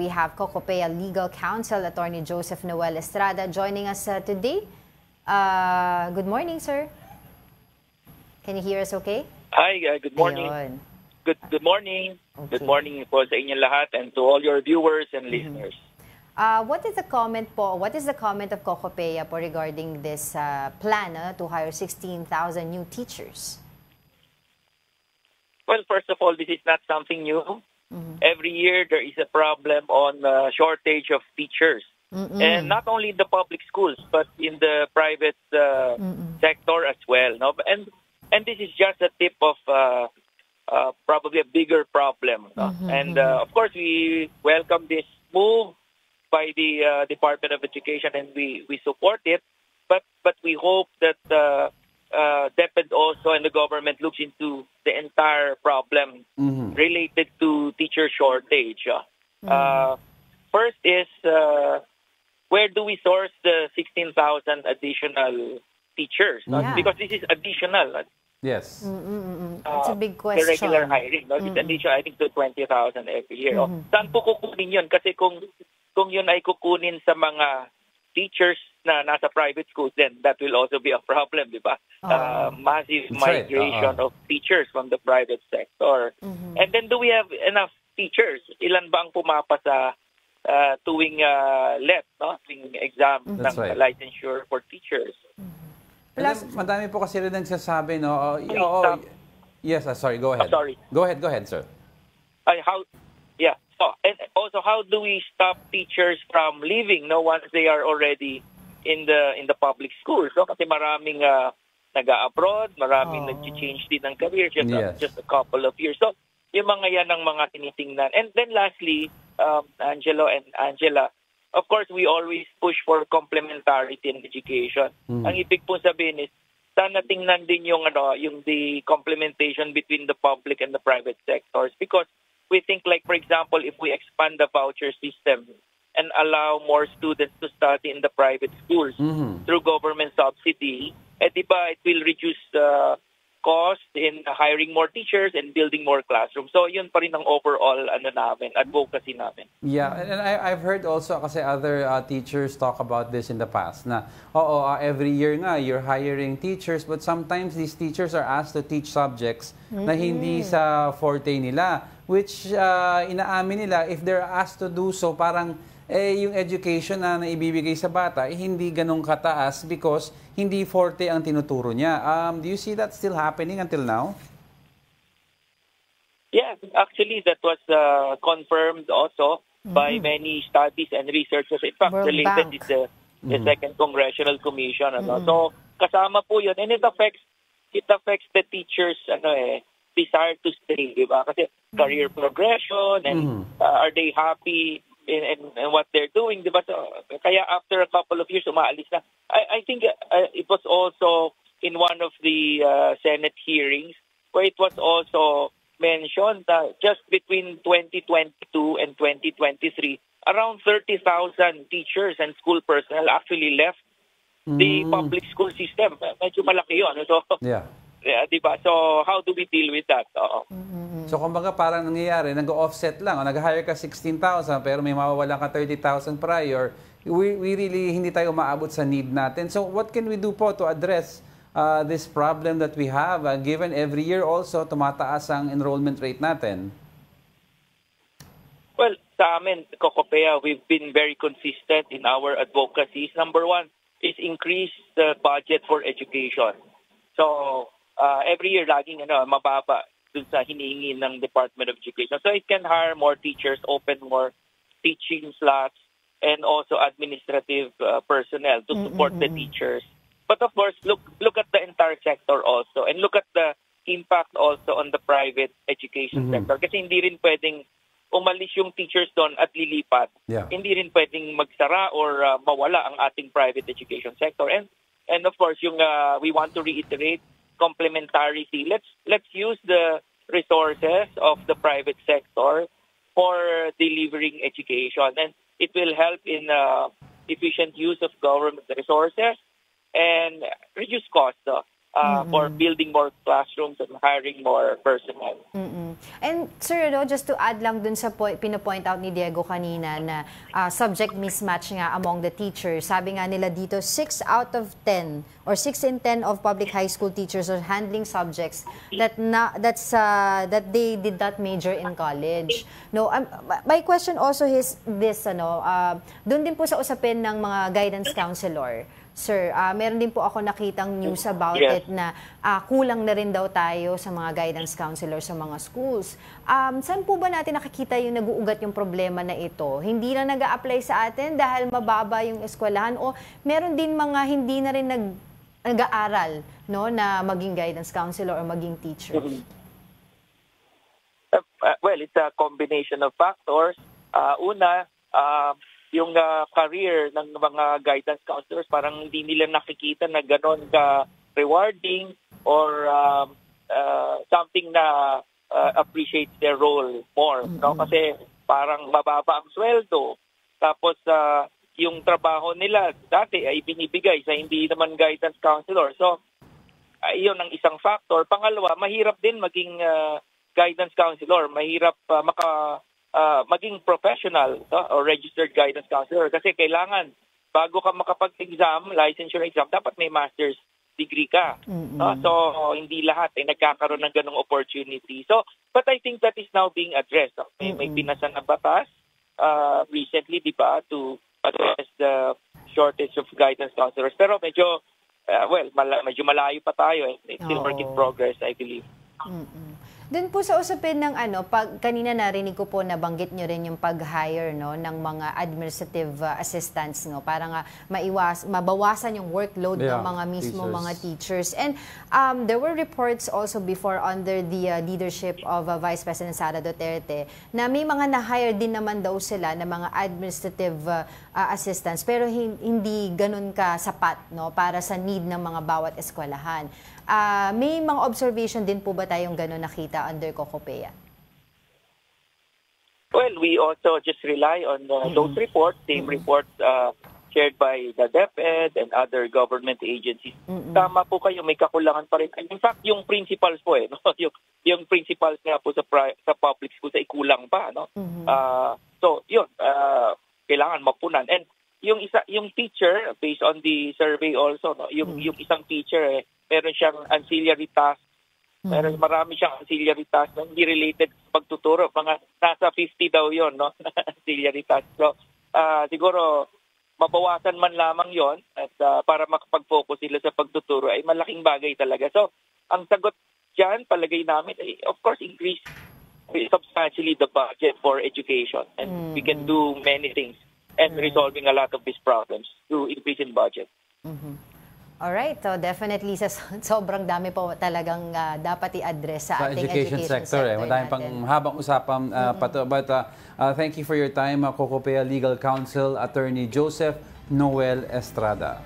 We have Cocopea Legal Counsel, Attorney Joseph Noel Estrada, joining us today. Good morning, sir. Can you hear us okay? Hi, good morning. Ayun. Good morning. Okay. Good morning po sa inyong lahat and to all your viewers and listeners. What is the comment of Cocopea po regarding this plan to hire 16,000 new teachers? Well, first of all, this is not something new. Every year there is a problem on shortage of teachers. And not only in the public schools, but in the private sector as well. No? And this is just a tip of probably a bigger problem. No? And of course, we welcome this move by the Department of Education, and we support it. But we hope that DepEd also and the government looks into the entire problem related to teacher shortage. First is, where do we source the 16,000 additional teachers? Yeah. Because this is additional. Yes. It's a big question. The regular hiring. No? It's additional, I think, to 20,000 every year. Saan po kukunin yun? Kasi kung yun ay kukunin sa mga teachers na nasa private schools, then that will also be a problem, di ba? Massive migration of teachers from the private sector. And then do we have enough teachers? Ilan ba ang pumapasa tuwing LET, no? Tuwing exam ng licensure for teachers? Plus, madami po kasi rin nagsasabi, no? Yes, sorry, go ahead. Sorry. Go ahead, sir. And also, how do we stop teachers from leaving, no, once they are already in the public schools? No? Kasi maraming nag-abroad, maraming nag-change din ng career just a couple of years. So, yung mga yan ang mga tinitingnan. And then lastly, Angelo and Angela, of course, we always push for complementarity in education. Ang ibig po sabihin is, sana tingnan din yung the complementation between the public and the private sectors, because we think, like, for example, if we expand the voucher system and allow more students to study in the private schools through government subsidy, diba, it will reduce the cost in hiring more teachers and building more classrooms. So, yun pa rin ang overall advocacy namin. Yeah, and I've heard also kasi other teachers talk about this in the past na, every year nga, you're hiring teachers, but sometimes these teachers are asked to teach subjects na hindi sa forte nila, which inaamin nila, if they're asked to do so, parang yung education na naibibigay sa bata, hindi ganun kataas because hindi forte ang tinuturo niya. Do you see that still happening until now? Yeah, actually that was confirmed also by many studies and researchers. In fact, related is the Second Congressional Commission. So, kasama po yun. And it affects the teachers' desire to stay, di ba? Kasi career progression and are they happy in what they're doing, di ba? So, kaya after a couple of years, umaalis na. I think it was also in one of the Senate hearings where it was also mentioned that just between 2022 and 2023, around 30,000 teachers and school personnel actually left the public school system. Medyo malaki yun. So, diba? So, how do we deal with that? So, kumbaga parang nangyayari, nag-offset lang. Nag-hire ka 16,000 pero may mawawalan ka 30,000 prior. We really hindi tayo maabot sa need natin. So, what can we do po to address this problem that we have, given every year also tumataas ang enrollment rate natin? Well, sa amin, Cocopea, we've been very consistent in our advocacies. Number one is increase the budget for education. So, every year, laging mababa dun sa hinihingi ng Department of Education. So, it can hire more teachers, open more teaching slots, and also administrative personnel to support the teachers. But of course, look at the entire sector also, and look at the impact also on the private education sector. Kasi hindi rin pwedeng umalis yung teachers doon at lilipat. Hindi rin pwedeng magsara or mawala ang ating private education sector. And of course, yung we want to reiterate complementarity. Let's use the resources of the private sector for delivering education, and it will help in efficient use of government resources and reduce costs. for building more classrooms and hiring more personnel. And sir, just to add lang dun sa pinopoint out ni Diego kanina na subject mismatch nga among the teachers. Sabi nga nila dito, 6 out of 10 or 6 in 10 of public high school teachers are handling subjects that they did not major in college. No, my question also is this, dun din po sa usapin ng mga guidance counselor. Sir, meron din po ako nakitang news about it na kulang na rin daw tayo sa mga guidance counselor sa mga schools. Saan po ba natin nakikita yung nag-uugat yung problema na ito? Hindi na nag-a-apply sa atin dahil mababa yung eskwelahan o meron din mga hindi na rin nag-aaral na maging guidance counselor o maging teacher? Well, it's a combination of factors. Una, yung career ng mga guidance counselors, parang hindi nila nakikita na gano'n ka-rewarding or something na appreciates their role more. No? Kasi parang mababa ang sweldo. Tapos yung trabaho nila dati ay binibigay sa hindi naman guidance counselor. So, yun ang isang factor. Pangalawa, mahirap din maging guidance counselor. Mahirap maging professional or registered guidance counselor kasi kailangan bago ka makapag-exam, licensure exam, dapat may master's degree ka. So hindi lahat ay nagkakaroon ng ganong opportunity. So but I think that is now being addressed. May pinasa na batas recently, di ba, to address the shortage of guidance counselors. Pero medyo medyo malayo pa tayo. It's still work in progress, I believe. Dun po sa usapin ng kanina narinig ko po nabanggit nyo rin yung pag-hire ng mga administrative assistants para nga mabawasan yung workload ng mga mismo mga teachers. And there were reports also before under the leadership of Vice President Sara Duterte na may mga na-hire din naman daw sila na mga administrative assistants pero hindi ganun ka sapat para sa need ng mga bawat eskwelahan. May mga observation din po ba tayong gano'n nakita under COCOPEA? Well, we also just rely on those reports, same reports shared by the DepEd and other government agencies. Tama po kayo, may kakulangan pa rin. In fact, yung principals po yung principals nga po sa public school sa ikulang pa. So, yun, kailangan mapunan. And yung teacher, based on the survey also, yung isang teacher, meron siyang ancillary task. Marami siyang ancillary task na hindi related sa pagtuturo. Mga nasa 50 daw yun, ancillary task. So, siguro, mabawasan man lamang yon at para makapag-focus sila sa pagtuturo ay malaking bagay talaga. So, ang sagot dyan, palagay namin, ay, of course, increase substantially the budget for education. And we can do many things and resolving a lot of these problems through increase in budget. Alright, so definitely sobrang dami po talagang dapat i-address sa ating education sector. Madami pang habang usapan pato. But thank you for your time, COCOPEA Legal Counsel Attorney Joseph Noel Estrada.